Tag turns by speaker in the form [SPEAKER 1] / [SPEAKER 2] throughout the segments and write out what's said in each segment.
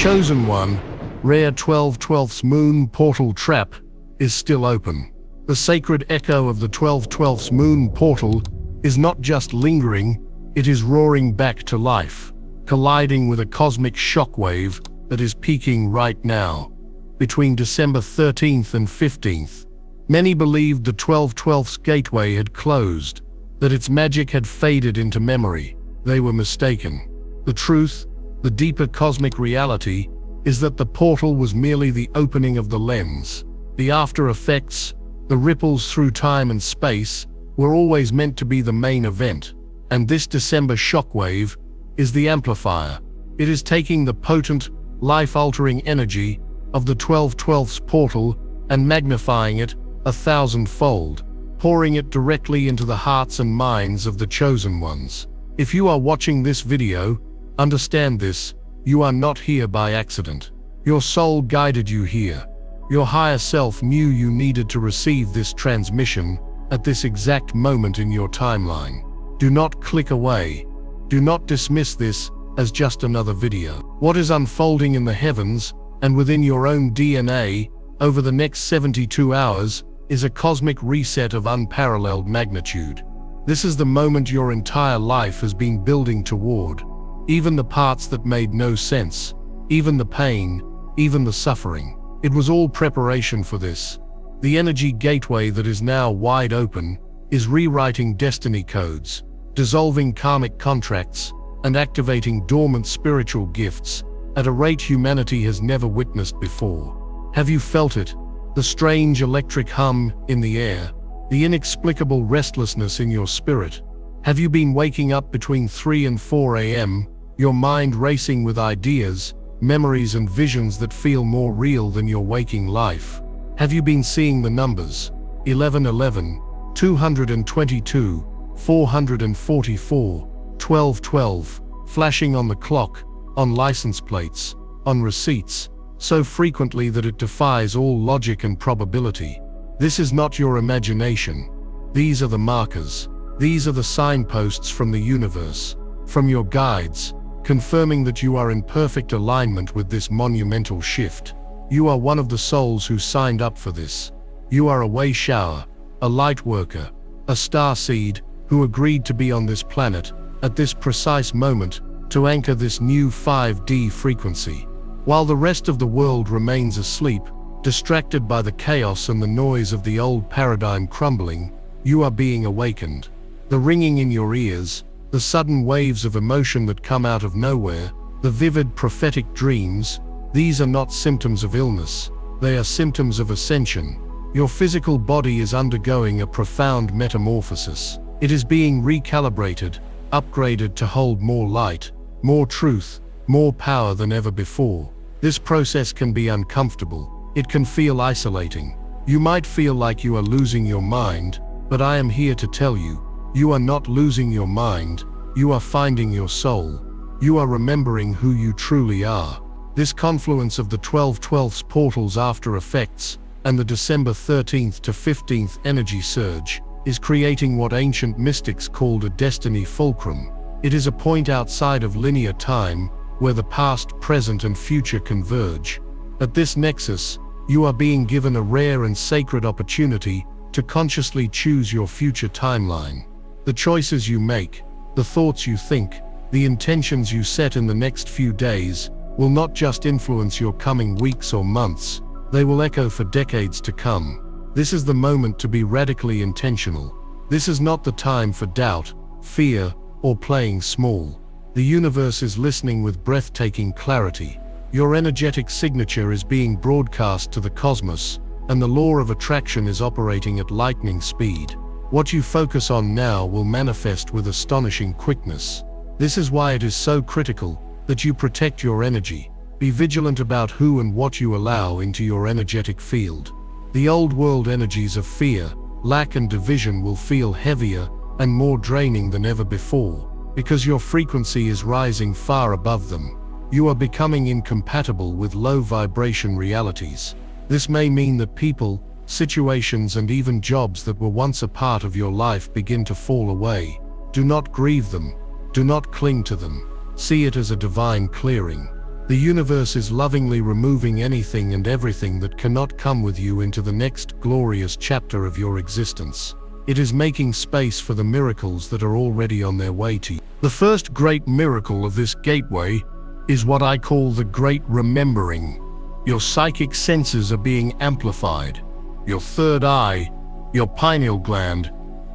[SPEAKER 1] chosen one, rare 12/12 moon portal trap, is still open. The sacred echo of the 12/12 moon portal is not just lingering, it is roaring back to life, colliding with a cosmic shockwave that is peaking right now. Between December 13th and 15th, many believed the 12/12's gateway had closed, that its magic had faded into memory. They were mistaken. The truth, the deeper cosmic reality, is that the portal was merely the opening of the lens. The after effects, the ripples through time and space, were always meant to be the main event, and this December shockwave is the amplifier. It is taking the potent, life-altering energy of the 12/12's portal and magnifying it 1,000-fold, pouring it directly into the hearts and minds of the chosen ones. If you are watching this video, understand this: you are not here by accident. Your soul guided you here. Your higher self knew you needed to receive this transmission at this exact moment in your timeline. Do not click away. Do not dismiss this as just another video. What is unfolding in the heavens and within your own DNA over the next 72 hours is a cosmic reset of unparalleled magnitude. This is the moment your entire life has been building toward. Even the parts that made no sense, even the pain, even the suffering. It was all preparation for this. The energy gateway that is now wide open is rewriting destiny codes, dissolving karmic contracts, and activating dormant spiritual gifts at a rate humanity has never witnessed before. Have you felt it? The strange electric hum in the air, the inexplicable restlessness in your spirit. Have you been waking up between 3 and 4 a.m., your mind racing with ideas, memories and visions that feel more real than your waking life? Have you been seeing the numbers? 1111, 222, 444, 1212, flashing on the clock, on license plates, on receipts, so frequently that it defies all logic and probability. This is not your imagination. These are the markers. These are the signposts from the universe, from your guides, confirming that you are in perfect alignment with this monumental shift. You are one of the souls who signed up for this. You are a way shower, a light worker, a star seed who agreed to be on this planet at this precise moment to anchor this new 5D frequency. While the rest of the world remains asleep, distracted by the chaos and the noise of the old paradigm crumbling, you are being awakened. The ringing in your ears, the sudden waves of emotion that come out of nowhere, the vivid prophetic dreams, these are not symptoms of illness, they are symptoms of ascension. Your physical body is undergoing a profound metamorphosis. It is being recalibrated, upgraded to hold more light, more truth, more power than ever before. This process can be uncomfortable. It can feel isolating. You might feel like you are losing your mind, but I am here to tell you, you are not losing your mind, you are finding your soul. You are remembering who you truly are. This confluence of the 12/12's portal's after effects and the December 13th to 15th energy surge is creating what ancient mystics called a destiny fulcrum. It is a point outside of linear time where the past, present, and future converge. At this nexus, you are being given a rare and sacred opportunity to consciously choose your future timeline. The choices you make, the thoughts you think, the intentions you set in the next few days will not just influence your coming weeks or months, they will echo for decades to come. This is the moment to be radically intentional. This is not the time for doubt, fear, or playing small. The universe is listening with breathtaking clarity. Your energetic signature is being broadcast to the cosmos, and the law of attraction is operating at lightning speed. What you focus on now will manifest with astonishing quickness. This is why it is so critical that you protect your energy. Be vigilant about who and what you allow into your energetic field. The old world energies of fear, lack, and division will feel heavier and more draining than ever before, because your frequency is rising far above them. You are becoming incompatible with low vibration realities. This may mean that people, situations, and even jobs that were once a part of your life begin to fall away. Do not grieve them. Do not cling to them. See it as a divine clearing. The universe is lovingly removing anything and everything that cannot come with you into the next glorious chapter of your existence. It is making space for the miracles that are already on their way to you. The first great miracle of this gateway is what I call the Great Remembering. Your psychic senses are being amplified. Your third eye, your pineal gland,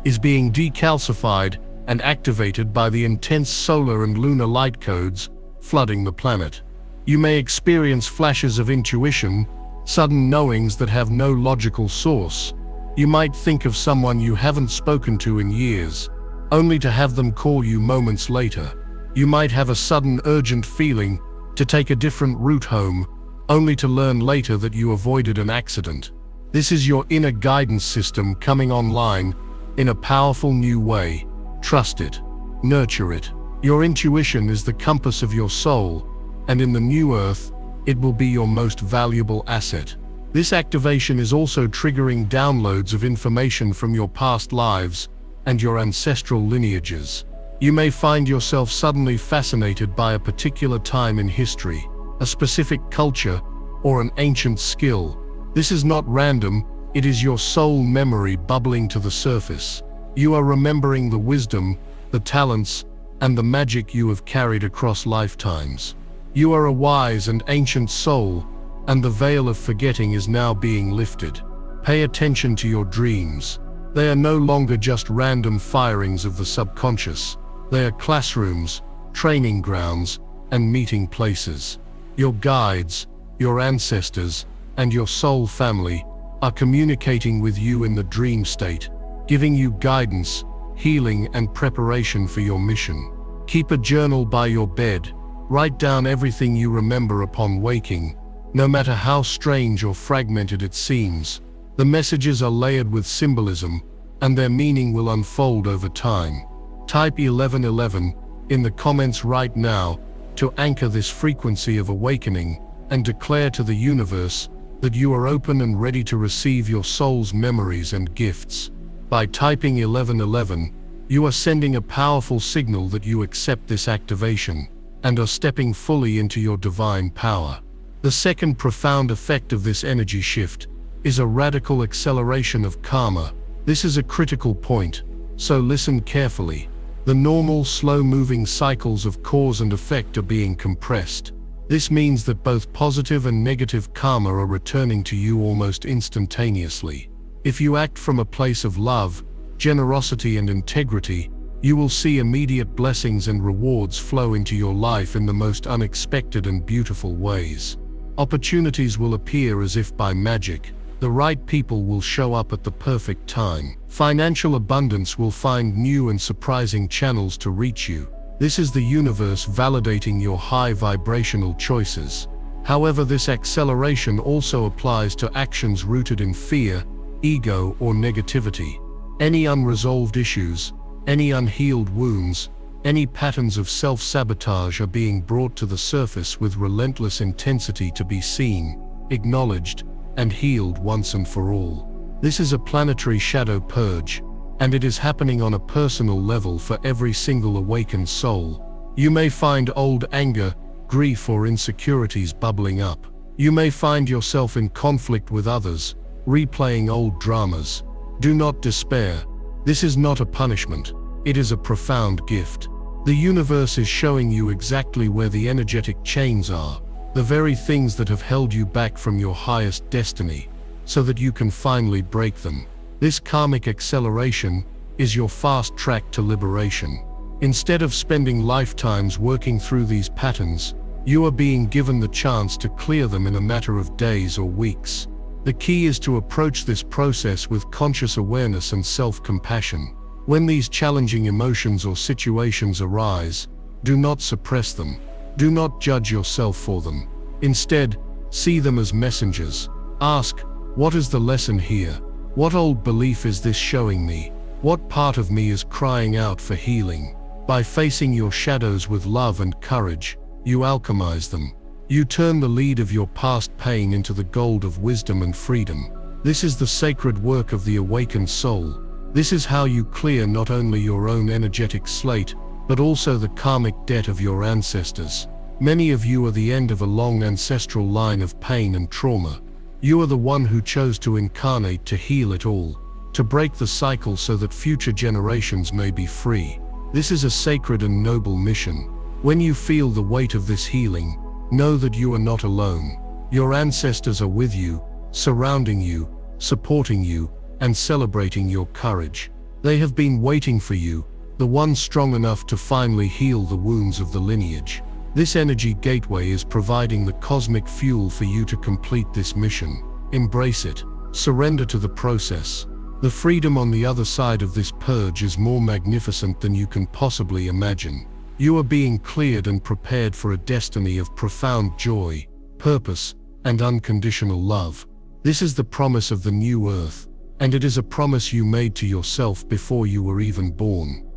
[SPEAKER 1] is being decalcified and activated by the intense solar and lunar light codes flooding the planet. You may experience flashes of intuition, sudden knowings that have no logical source. You might think of someone you haven't spoken to in years, only to have them call you moments later. You might have a sudden urgent feeling to take a different route home, only to learn later that you avoided an accident. This is your inner guidance system coming online in a powerful new way. Trust it. Nurture it. Your intuition is the compass of your soul, and in the new earth, it will be your most valuable asset. This activation is also triggering downloads of information from your past lives and your ancestral lineages. You may find yourself suddenly fascinated by a particular time in history, a specific culture, or an ancient skill. This is not random, it is your soul memory bubbling to the surface. You are remembering the wisdom, the talents, and the magic you have carried across lifetimes. You are a wise and ancient soul, and the veil of forgetting is now being lifted. Pay attention to your dreams. They are no longer just random firings of the subconscious. They are classrooms, training grounds, and meeting places. Your guides, your ancestors, and your soul family are communicating with you in the dream state, giving you guidance, healing, and preparation for your mission. Keep a journal by your bed. Write down everything you remember upon waking, no matter how strange or fragmented it seems. The messages are layered with symbolism, and their meaning will unfold over time. Type 1111 in the comments right now to anchor this frequency of awakening and declare to the universe that you are open and ready to receive your soul's memories and gifts. By typing 1111, you are sending a powerful signal that you accept this activation and are stepping fully into your divine power. The second profound effect of this energy shift is a radical acceleration of karma. This is a critical point, so listen carefully. The normal, slow-moving cycles of cause and effect are being compressed. This means that both positive and negative karma are returning to you almost instantaneously. If you act from a place of love, generosity, and integrity, you will see immediate blessings and rewards flow into your life in the most unexpected and beautiful ways. Opportunities will appear as if by magic. The right people will show up at the perfect time. Financial abundance will find new and surprising channels to reach you. This is the universe validating your high vibrational choices. However, this acceleration also applies to actions rooted in fear, ego, or negativity. Any unresolved issues, any unhealed wounds, any patterns of self-sabotage are being brought to the surface with relentless intensity to be seen, acknowledged, and healed once and for all. This is a planetary shadow purge, and it is happening on a personal level for every single awakened soul. You may find old anger, grief, or insecurities bubbling up. You may find yourself in conflict with others, replaying old dramas. Do not despair. This is not a punishment. It is a profound gift. The universe is showing you exactly where the energetic chains are, the very things that have held you back from your highest destiny, so that you can finally break them. This karmic acceleration is your fast track to liberation. Instead of spending lifetimes working through these patterns, you are being given the chance to clear them in a matter of days or weeks. The key is to approach this process with conscious awareness and self-compassion. When these challenging emotions or situations arise, do not suppress them. Do not judge yourself for them. Instead, see them as messengers. Ask, what is the lesson here? What old belief is this showing me? What part of me is crying out for healing? By facing your shadows with love and courage, you alchemize them. You turn the lead of your past pain into the gold of wisdom and freedom. This is the sacred work of the awakened soul. This is how you clear not only your own energetic slate, but also the karmic debt of your ancestors. Many of you are the end of a long ancestral line of pain and trauma. You are the one who chose to incarnate to heal it all, to break the cycle so that future generations may be free. This is a sacred and noble mission. When you feel the weight of this healing, know that you are not alone. Your ancestors are with you, surrounding you, supporting you, and celebrating your courage. They have been waiting for you, the one strong enough to finally heal the wounds of the lineage. This energy gateway is providing the cosmic fuel for you to complete this mission. Embrace it. Surrender to the process. The freedom on the other side of this purge is more magnificent than you can possibly imagine. You are being cleared and prepared for a destiny of profound joy, purpose, and unconditional love. This is the promise of the new earth, and it is a promise you made to yourself before you were even born.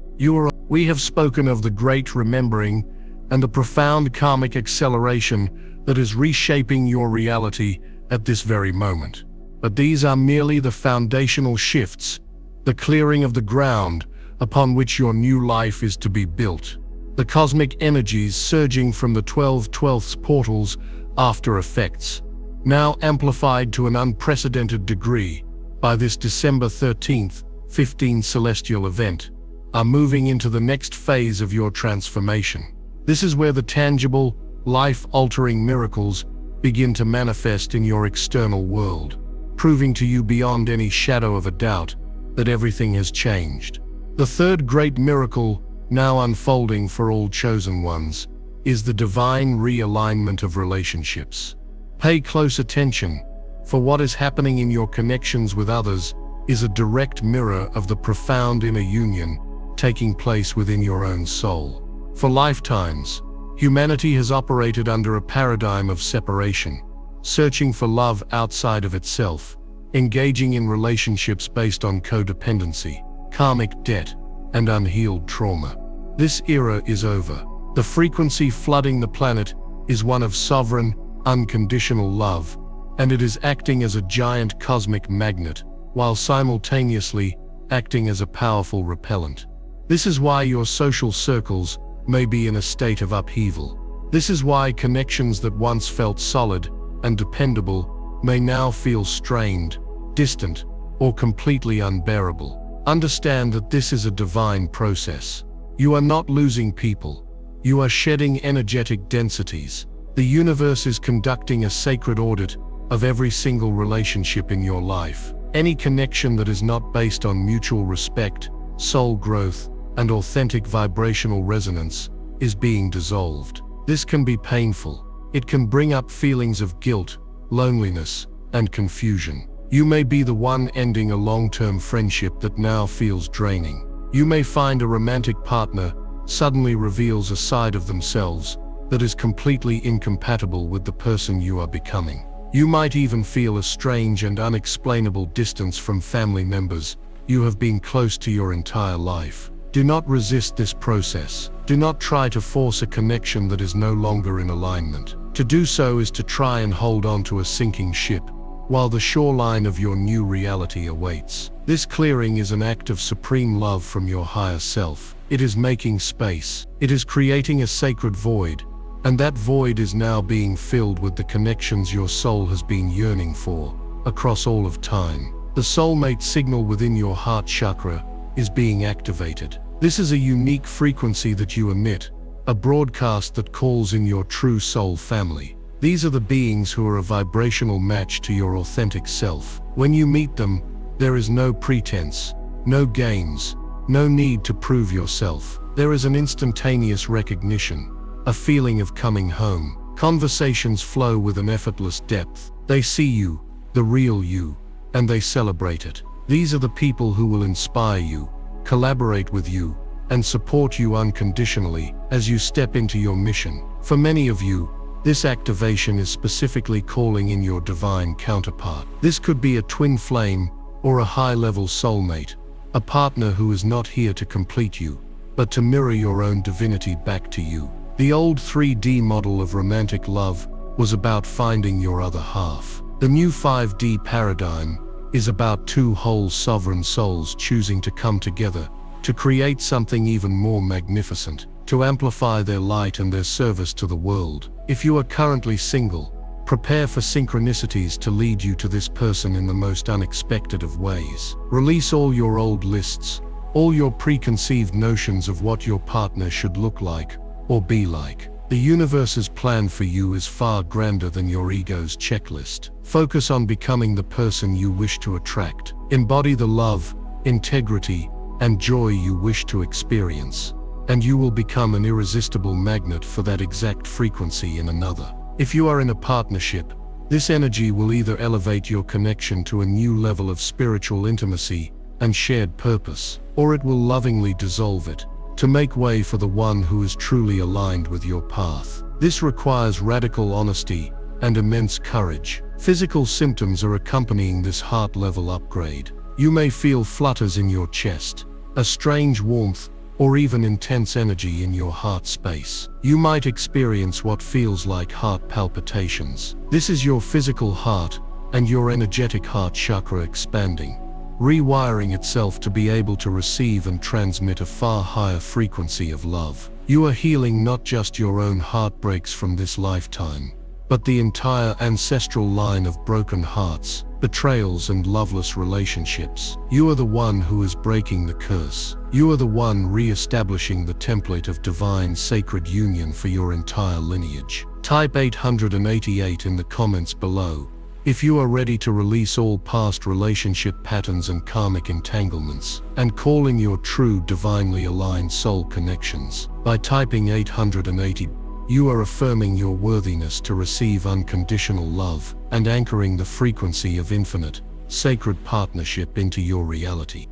[SPEAKER 1] We have spoken of the great remembering and the profound karmic acceleration that is reshaping your reality at this very moment. But these are merely the foundational shifts, the clearing of the ground upon which your new life is to be built. The cosmic energies surging from the 12/12 portals after effects, now amplified to an unprecedented degree by this December 13th, 15 celestial event, are moving into the next phase of your transformation. This is where the tangible, life-altering miracles begin to manifest in your external world, proving to you beyond any shadow of a doubt that everything has changed. The third great miracle, now unfolding for all chosen ones, is the divine realignment of relationships. Pay close attention, for what is happening in your connections with others is a direct mirror of the profound inner union taking place within your own soul. For lifetimes, humanity has operated under a paradigm of separation, searching for love outside of itself, engaging in relationships based on codependency, karmic debt, and unhealed trauma. This era is over. The frequency flooding the planet is one of sovereign, unconditional love, and it is acting as a giant cosmic magnet, while simultaneously acting as a powerful repellent. This is why your social circles may be in a state of upheaval. This is why connections that once felt solid and dependable may now feel strained, distant, or completely unbearable. Understand that this is a divine process. You are not losing people. You are shedding energetic densities. The universe is conducting a sacred audit of every single relationship in your life. Any connection that is not based on mutual respect, soul growth, and authentic vibrational resonance is being dissolved. This can be painful. It can bring up feelings of guilt, loneliness, and confusion. You may be the one ending a long-term friendship that now feels draining. You may find a romantic partner suddenly reveals a side of themselves that is completely incompatible with the person you are becoming. You might even feel a strange and unexplainable distance from family members you have been close to your entire life. Do not resist this process. Do not try to force a connection that is no longer in alignment. To do so is to try and hold on to a sinking ship, while the shoreline of your new reality awaits. This clearing is an act of supreme love from your higher self. It is making space. It is creating a sacred void, and that void is now being filled with the connections your soul has been yearning for across all of time. The soulmate signal within your heart chakra is being activated. This is a unique frequency that you emit, a broadcast that calls in your true soul family. These are the beings who are a vibrational match to your authentic self. When you meet them, there is no pretense, no games, no need to prove yourself. There is an instantaneous recognition, a feeling of coming home. Conversations flow with an effortless depth. They see you, the real you, and they celebrate it. These are the people who will inspire you, collaborate with you, and support you unconditionally as you step into your mission. For many of you, this activation is specifically calling in your divine counterpart. This could be a twin flame or a high-level soulmate, a partner who is not here to complete you, but to mirror your own divinity back to you. The old 3D model of romantic love was about finding your other half. The new 5D paradigm is about two whole sovereign souls choosing to come together to create something even more magnificent. to amplify their light and their service to the world. If you are currently single, prepare for synchronicities to lead you to this person in the most unexpected of ways. Release all your old lists, all your preconceived notions of what your partner should look like or be like. The universe's plan for you is far grander than your ego's checklist. Focus on becoming the person you wish to attract. Embody the love, integrity, and joy you wish to experience, and you will become an irresistible magnet for that exact frequency in another. If you are in a partnership, this energy will either elevate your connection to a new level of spiritual intimacy and shared purpose, or it will lovingly dissolve it, to make way for the one who is truly aligned with your path. This requires radical honesty and immense courage. Physical symptoms are accompanying this heart-level upgrade. You may feel flutters in your chest, a strange warmth, or even intense energy in your heart space. You might experience what feels like heart palpitations. This is your physical heart and your energetic heart chakra expanding, rewiring itself to be able to receive and transmit a far higher frequency of love. You are healing not just your own heartbreaks from this lifetime, but the entire ancestral line of broken hearts, betrayals, and loveless relationships. You are the one who is breaking the curse. You are the one re-establishing the template of divine sacred union for your entire lineage. Type 888 in the comments below if you are ready to release all past relationship patterns and karmic entanglements, and call in your true divinely aligned soul connections. By typing 880, you are affirming your worthiness to receive unconditional love and anchoring the frequency of infinite, sacred partnership into your reality.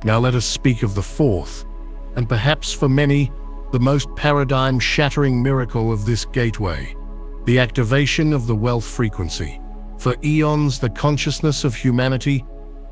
[SPEAKER 1] Now let us speak of the fourth, and perhaps for many, the most paradigm-shattering miracle of this gateway, the activation of the wealth frequency. For eons, the consciousness of humanity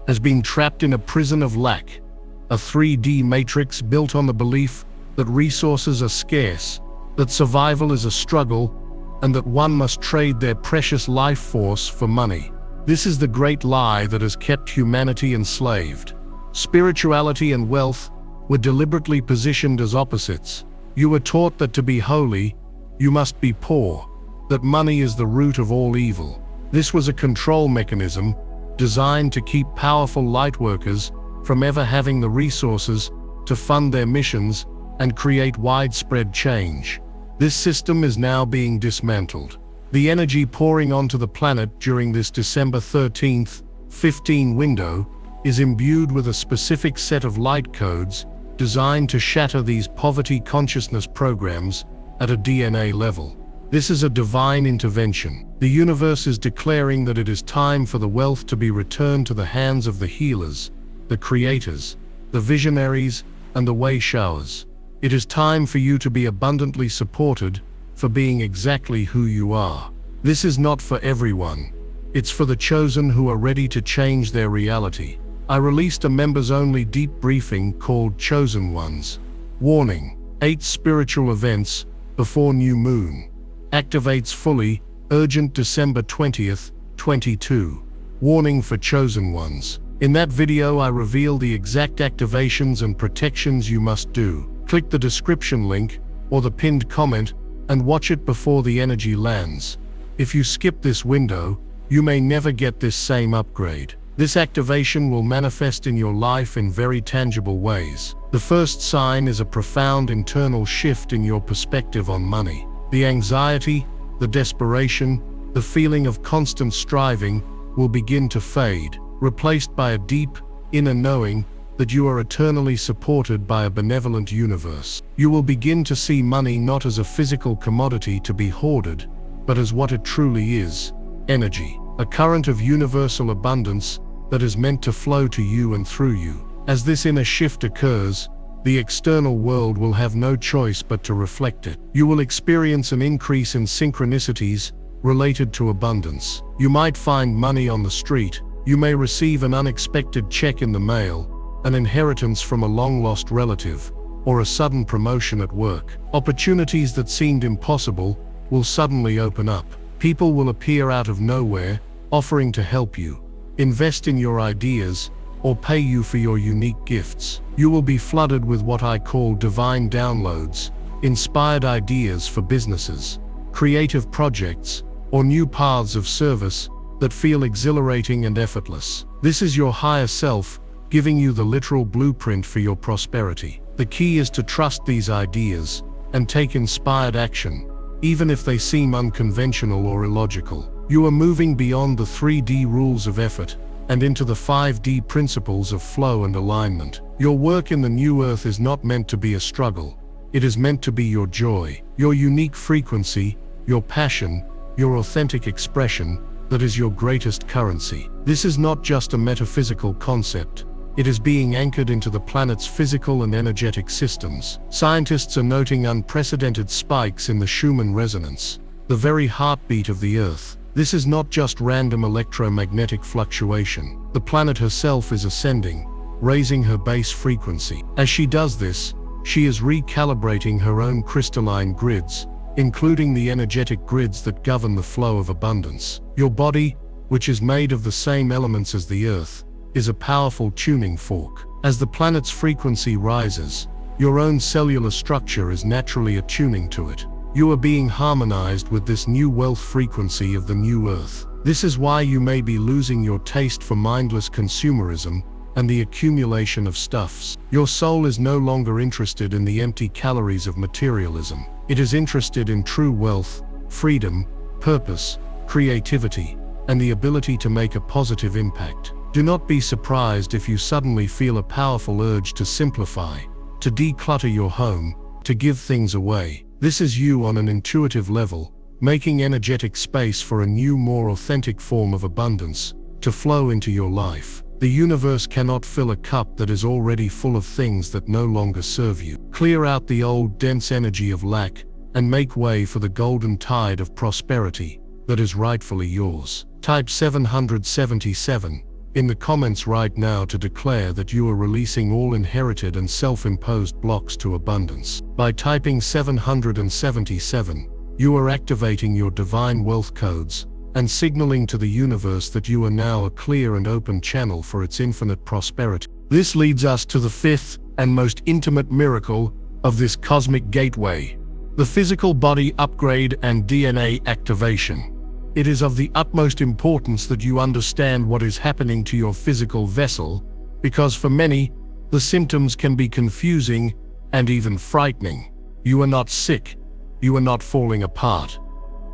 [SPEAKER 1] has been trapped in a prison of lack, a 3D matrix built on the belief that resources are scarce, that survival is a struggle, and that one must trade their precious life force for money. This is the great lie that has kept humanity enslaved. Spirituality and wealth were deliberately positioned as opposites. You were taught that to be holy, you must be poor, that money is the root of all evil. This was a control mechanism designed to keep powerful lightworkers from ever having the resources to fund their missions and create widespread change. This system is now being dismantled. The energy pouring onto the planet during this December 13th, 15 window is imbued with a specific set of light codes designed to shatter these poverty consciousness programs at a DNA level. This is a divine intervention. The universe is declaring that it is time for the wealth to be returned to the hands of the healers, the creators, the visionaries, and the way showers. It is time for you to be abundantly supported for being exactly who you are. This is not for everyone. It's for the chosen who are ready to change their reality. I released a members-only deep briefing called Chosen Ones. Warning: 8 spiritual events before new moon. Activates fully, urgent December 20th, 22. Warning for chosen ones. In that video I reveal the exact activations and protections you must do. Click the description link or the pinned comment and watch it before the energy lands. If you skip this window, you may never get this same upgrade. This activation will manifest in your life in very tangible ways. The first sign is a profound internal shift in your perspective on money. The anxiety, the desperation, the feeling of constant striving will begin to fade, replaced by a deep, inner knowing that you are eternally supported by a benevolent universe. You will begin to see money not as a physical commodity to be hoarded, but as what it truly is: energy, a current of universal abundance that is meant to flow to you and through you. As this inner shift occurs, the external world will have no choice but to reflect it. You will experience an increase in synchronicities related to abundance. You might find money on the street. You may receive an unexpected check in the mail, an inheritance from a long-lost relative, or a sudden promotion at work. Opportunities that seemed impossible will suddenly open up. People will appear out of nowhere, offering to help you. Invest in your ideas, or pay you for your unique gifts. You will be flooded with what I call divine downloads, inspired ideas for businesses, creative projects, or new paths of service that feel exhilarating and effortless. This is your higher self giving you the literal blueprint for your prosperity. The key is to trust these ideas and take inspired action, even if they seem unconventional or illogical. You are moving beyond the 3D rules of effort and into the 5D principles of flow and alignment. Your work in the new earth is not meant to be a struggle. It is meant to be your joy, your unique frequency, your passion, your authentic expression that is your greatest currency. This is not just a metaphysical concept. It is being anchored into the planet's physical and energetic systems. Scientists are noting unprecedented spikes in the Schumann resonance, the very heartbeat of the Earth. This is not just random electromagnetic fluctuation. The planet herself is ascending, raising her base frequency. As she does this, she is recalibrating her own crystalline grids, including the energetic grids that govern the flow of abundance. Your body, which is made of the same elements as the Earth, is a powerful tuning fork. As the planet's frequency rises, your own cellular structure is naturally attuning to it. You are being harmonized with this new wealth frequency of the new Earth. This is why you may be losing your taste for mindless consumerism and the accumulation of stuffs. Your soul is no longer interested in the empty calories of materialism. It is interested in true wealth, freedom, purpose, creativity, and the ability to make a positive impact. Do not be surprised if you suddenly feel a powerful urge to simplify, to declutter your home, to give things away. This is you on an intuitive level, making energetic space for a new, more authentic form of abundance to flow into your life. The universe cannot fill a cup that is already full of things that no longer serve you. Clear out the old, dense energy of lack and make way for the golden tide of prosperity that is rightfully yours. Type 777 in the comments right now to declare that you are releasing all inherited and self-imposed blocks to abundance. By typing 777, you are activating your divine wealth codes and signaling to the universe that you are now a clear and open channel for its infinite prosperity. This leads us to the fifth and most intimate miracle of this cosmic gateway, the physical body upgrade and DNA activation. It is of the utmost importance that you understand what is happening to your physical vessel, because for many, the symptoms can be confusing and even frightening. You are not sick. You are not falling apart.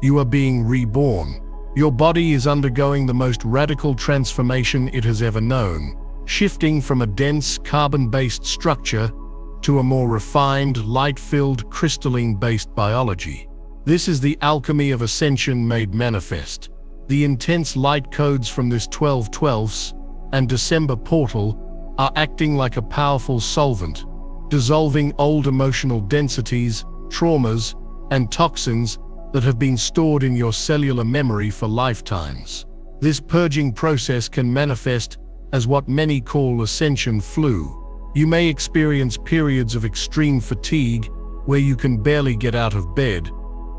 [SPEAKER 1] You are being reborn. Your body is undergoing the most radical transformation it has ever known, shifting from a dense carbon-based structure to a more refined, light-filled, crystalline-based biology. This is the alchemy of ascension made manifest. The intense light codes from this 12/12 and December portal are acting like a powerful solvent, dissolving old emotional densities, traumas, and toxins that have been stored in your cellular memory for lifetimes. This purging process can manifest as what many call ascension flu. You may experience periods of extreme fatigue where you can barely get out of bed,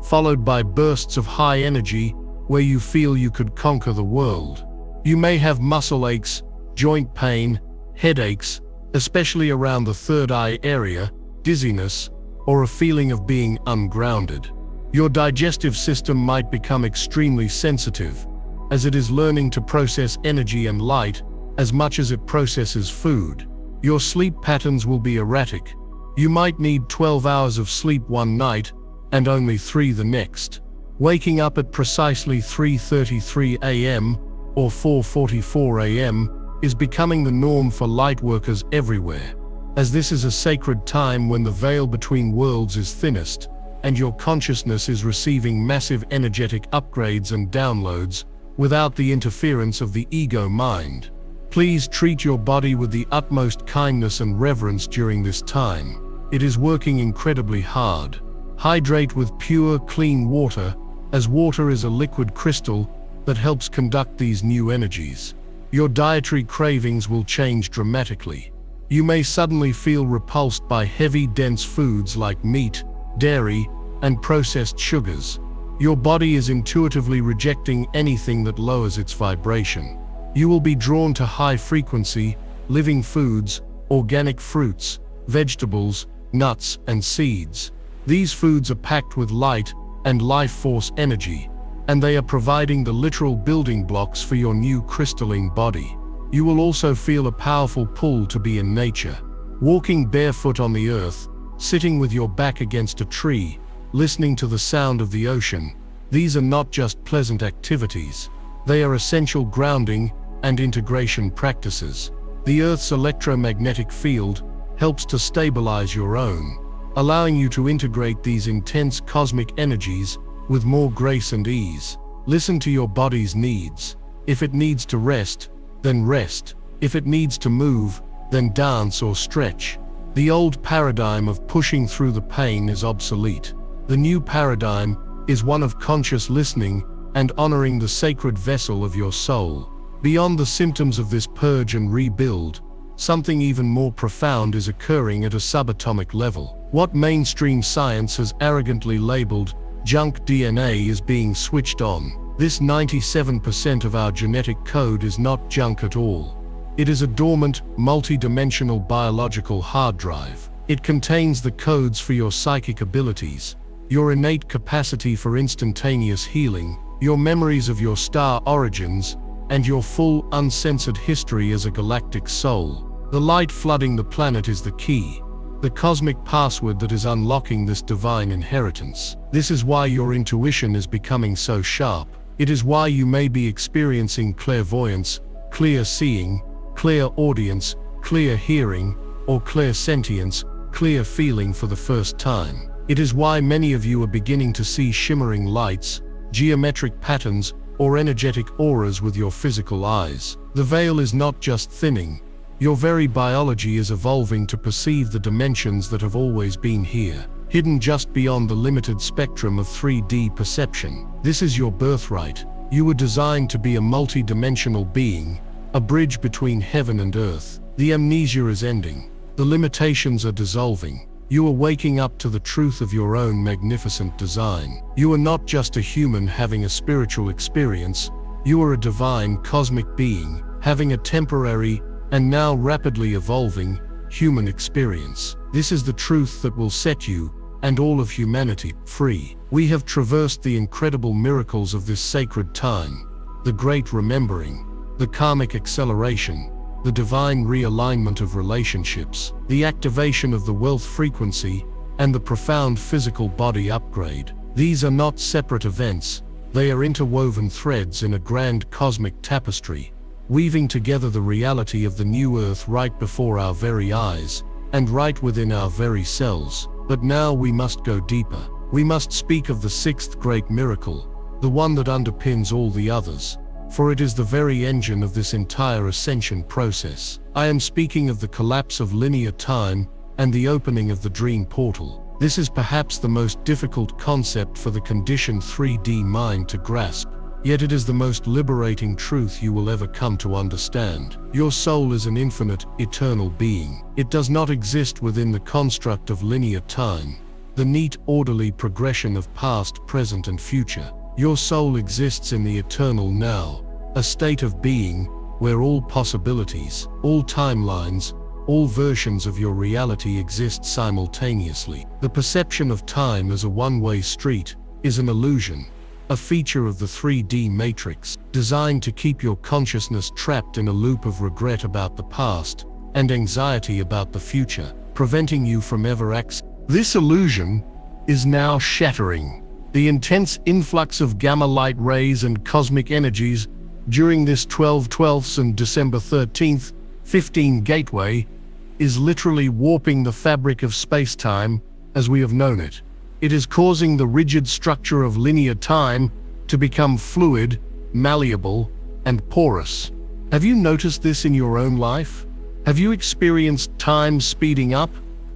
[SPEAKER 1] followed by bursts of high energy where you feel you could conquer the world. You may have muscle aches, joint pain, headaches, especially around the third eye area, dizziness, or a feeling of being ungrounded. Your digestive system might become extremely sensitive, as it is learning to process energy and light as much as it processes food. Your sleep patterns will be erratic. You might need 12 hours of sleep one night and only 3 the next. Waking up at precisely 3:33 a.m. or 4:44 a.m. is becoming the norm for lightworkers everywhere, as this is a sacred time when the veil between worlds is thinnest and your consciousness is receiving massive energetic upgrades and downloads without the interference of the ego mind. Please treat your body with the utmost kindness and reverence during this time. It is working incredibly hard. Hydrate with pure, clean water, as water is a liquid crystal that helps conduct these new energies. Your dietary cravings will change dramatically. You may suddenly feel repulsed by heavy, dense foods like meat, dairy, and processed sugars. Your body is intuitively rejecting anything that lowers its vibration. You will be drawn to high-frequency, living foods, organic fruits, vegetables, nuts, and seeds. These foods are packed with light and life force energy, and they are providing the literal building blocks for your new crystalline body. You will also feel a powerful pull to be in nature. Walking barefoot on the earth, sitting with your back against a tree, listening to the sound of the ocean. These are not just pleasant activities. They are essential grounding and integration practices. The Earth's electromagnetic field helps to stabilize your own, allowing you to integrate these intense cosmic energies with more grace and ease. Listen to your body's needs. If it needs to rest, then rest. If it needs to move, then dance or stretch. The old paradigm of pushing through the pain is obsolete. The new paradigm is one of conscious listening and honoring the sacred vessel of your soul. Beyond the symptoms of this purge and rebuild, something even more profound is occurring at a subatomic level. What mainstream science has arrogantly labeled junk DNA is being switched on. This 97% of our genetic code is not junk at all. It is a dormant, multi-dimensional biological hard drive. It contains the codes for your psychic abilities, your innate capacity for instantaneous healing, your memories of your star origins, and your full, uncensored history as a galactic soul. The light flooding the planet is the key, the cosmic password that is unlocking this divine inheritance. This is why your intuition is becoming so sharp. It is why you may be experiencing clairvoyance, clear seeing, clear audience, clear hearing, or clairsentience, clear feeling for the first time. It is why many of you are beginning to see shimmering lights, geometric patterns, or energetic auras with your physical eyes. The veil is not just thinning. Your very biology is evolving to perceive the dimensions that have always been here, hidden just beyond the limited spectrum of 3D perception. This is your birthright. You were designed to be a multi-dimensional being, a bridge between heaven and earth. The amnesia is ending. The limitations are dissolving. You are waking up to the truth of your own magnificent design. You are not just a human having a spiritual experience. You are a divine cosmic being, having a temporary, and now rapidly evolving, human experience. This is the truth that will set you, and all of humanity, free. We have traversed the incredible miracles of this sacred time, the great remembering, the karmic acceleration, the divine realignment of relationships, the activation of the wealth frequency, and the profound physical body upgrade. These are not separate events, they are interwoven threads in a grand cosmic tapestry, weaving together the reality of the new earth right before our very eyes, and right within our very cells. But now we must go deeper. We must speak of the sixth great miracle, the one that underpins all the others, for it is the very engine of this entire ascension process. I am speaking of the collapse of linear time and the opening of the dream portal. This is perhaps the most difficult concept for the conditioned 3D mind to grasp, yet it is the most liberating truth you will ever come to understand. Your soul is an infinite, eternal being. It does not exist within the construct of linear time, the neat, orderly progression of past, present, and future. Your soul exists in the eternal now, a state of being where all possibilities, all timelines, all versions of your reality exist simultaneously. The perception of time as a one-way street is an illusion, a feature of the 3D matrix, designed to keep your consciousness trapped in a loop of regret about the past and anxiety about the future, preventing you from ever accessing. This illusion is now shattering. The intense influx of gamma light rays and cosmic energies during this 12/12 and December 13th, 15 gateway is literally warping the fabric of space-time as we have known it. It is causing the rigid structure of linear time to become fluid, malleable, and porous. Have you noticed this in your own life? Have you experienced time speeding up,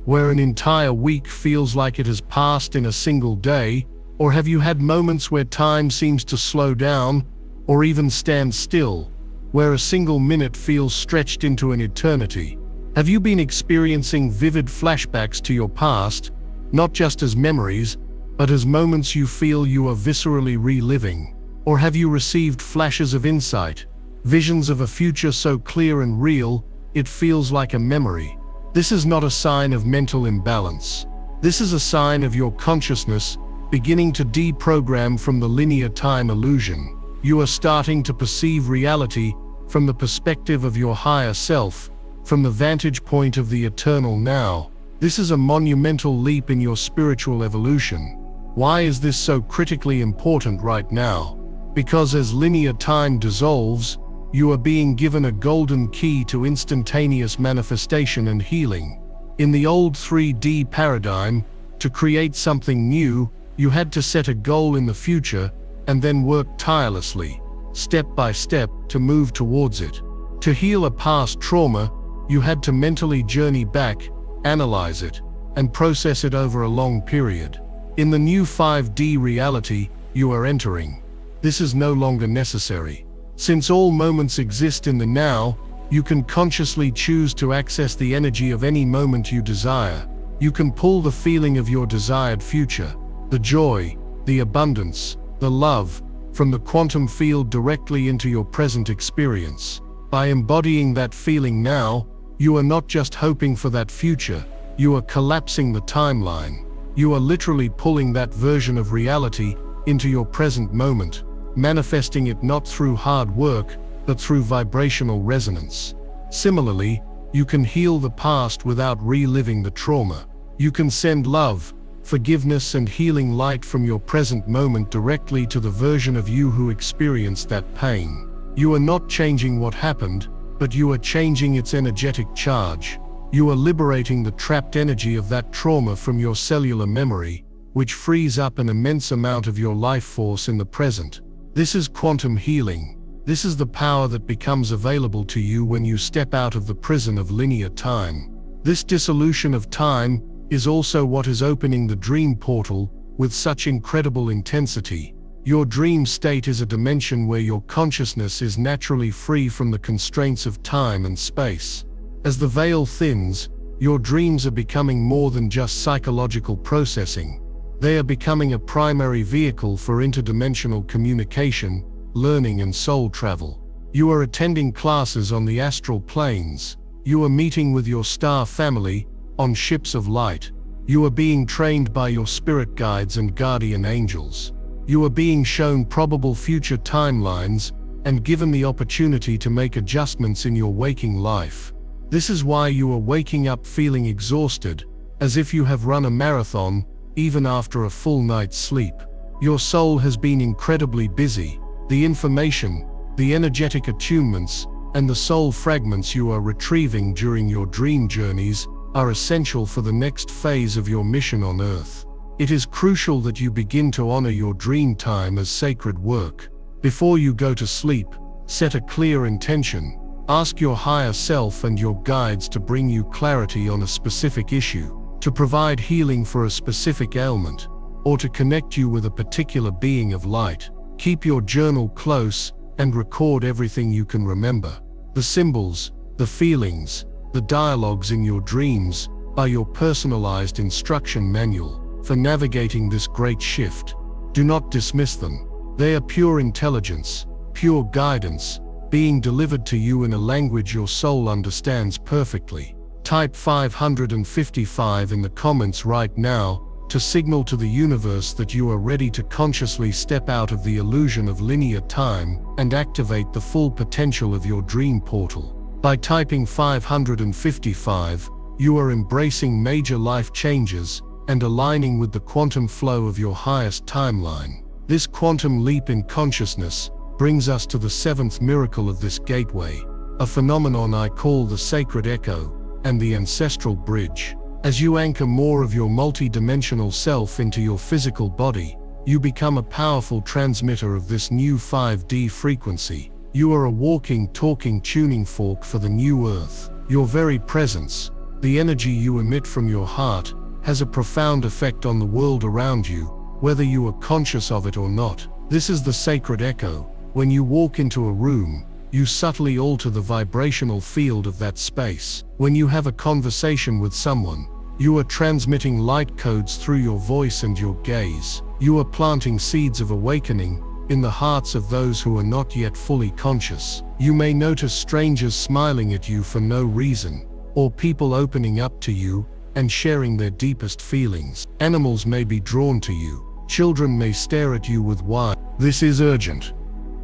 [SPEAKER 1] where an entire week feels like it has passed in a single day? Or have you had moments where time seems to slow down, or even stand still, where a single minute feels stretched into an eternity? Have you been experiencing vivid flashbacks to your past, not just as memories, but as moments you feel you are viscerally reliving? Or have you received flashes of insight, visions of a future so clear and real it feels like a memory. This is not a sign of mental imbalance. This is a sign of your consciousness beginning to deprogram from the linear time illusion. You are starting to perceive reality from the perspective of your higher self, from the vantage point of the eternal now. This is a monumental leap in your spiritual evolution. Why is this so critically important right now? Because as linear time dissolves, you are being given a golden key to instantaneous manifestation and healing. In the old 3D paradigm, to create something new, you had to set a goal in the future and then work tirelessly, step by step, to move towards it. To heal a past trauma, you had to mentally journey back, analyze it, and process it over a long period. In the new 5D reality you are entering, this is no longer necessary. Since all moments exist in the now, you can consciously choose to access the energy of any moment you desire. You can pull the feeling of your desired future, the joy, the abundance, the love, from the quantum field directly into your present experience. By embodying that feeling now, you are not just hoping for that future, you are collapsing the timeline. You are literally pulling that version of reality into your present moment, manifesting it not through hard work, but through vibrational resonance. Similarly, you can heal the past without reliving the trauma. You can send love, forgiveness and healing light from your present moment directly to the version of you who experienced that pain. You are not changing what happened, but you are changing its energetic charge. You are liberating the trapped energy of that trauma from your cellular memory, which frees up an immense amount of your life force in the present. This is quantum healing. This is the power that becomes available to you when you step out of the prison of linear time. This dissolution of time is also what is opening the dream portal with such incredible intensity. Your dream state is a dimension where your consciousness is naturally free from the constraints of time and space. As the veil thins, your dreams are becoming more than just psychological processing. They are becoming a primary vehicle for interdimensional communication, learning and soul travel. You are attending classes on the astral planes. You are meeting with your star family on ships of light. You are being trained by your spirit guides and guardian angels. You are being shown probable future timelines and given the opportunity to make adjustments in your waking life. This is why you are waking up feeling exhausted, as if you have run a marathon, even after a full night's sleep. Your soul has been incredibly busy. The information, the energetic attunements, and the soul fragments you are retrieving during your dream journeys are essential for the next phase of your mission on Earth. It is crucial that you begin to honor your dream time as sacred work. Before you go to sleep, set a clear intention. Ask your higher self and your guides to bring you clarity on a specific issue, to provide healing for a specific ailment, or to connect you with a particular being of light. Keep your journal close and record everything you can remember. The symbols, the feelings, the dialogues in your dreams are your personalized instruction manual for navigating this great shift. Do not dismiss them. They are pure intelligence, pure guidance, being delivered to you in a language your soul understands perfectly. Type 555 in the comments right now to signal to the universe that you are ready to consciously step out of the illusion of linear time and activate the full potential of your dream portal. By typing 555, you are embracing major life changes and aligning with the quantum flow of your highest timeline. This quantum leap in consciousness brings us to the seventh miracle of this gateway, a phenomenon I call the sacred echo and the ancestral bridge. As you anchor more of your multi-dimensional self into your physical body, you become a powerful transmitter of this new 5D frequency. You are a walking, talking tuning fork for the new Earth. Your very presence, the energy you emit from your heart, has a profound effect on the world around you, whether you are conscious of it or not. This is the sacred echo. When you walk into a room, you subtly alter the vibrational field of that space. When you have a conversation with someone, you are transmitting light codes through your voice and your gaze. You are planting seeds of awakening in the hearts of those who are not yet fully conscious. You may notice strangers smiling at you for no reason, or people opening up to you and sharing their deepest feelings. Animals may be drawn to you. Children may stare at you with wide. This is urgent.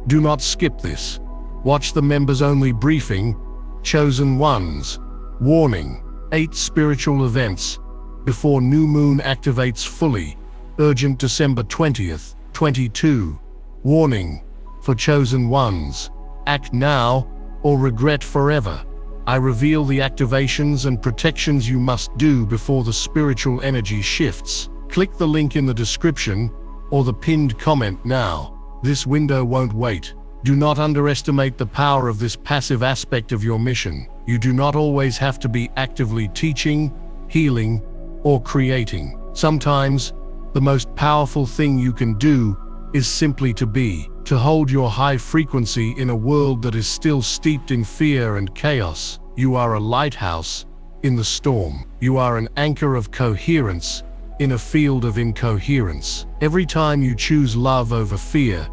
[SPEAKER 1] Do not skip this. Watch the members-only briefing. Chosen Ones. Warning: 8 spiritual events before new moon activates fully. Urgent December 20th, 22. Warning: for Chosen Ones. Act now or regret forever. I reveal the activations and protections you must do before the spiritual energy shifts. Click the link in the description or the pinned comment now. This window won't wait. Do not underestimate the power of this passive aspect of your mission. You do not always have to be actively teaching, healing, or creating. Sometimes, the most powerful thing you can do is simply to be, to hold your high frequency in a world that is still steeped in fear and chaos. You are a lighthouse in the storm. You are an anchor of coherence in a field of incoherence. Every time you choose love over fear,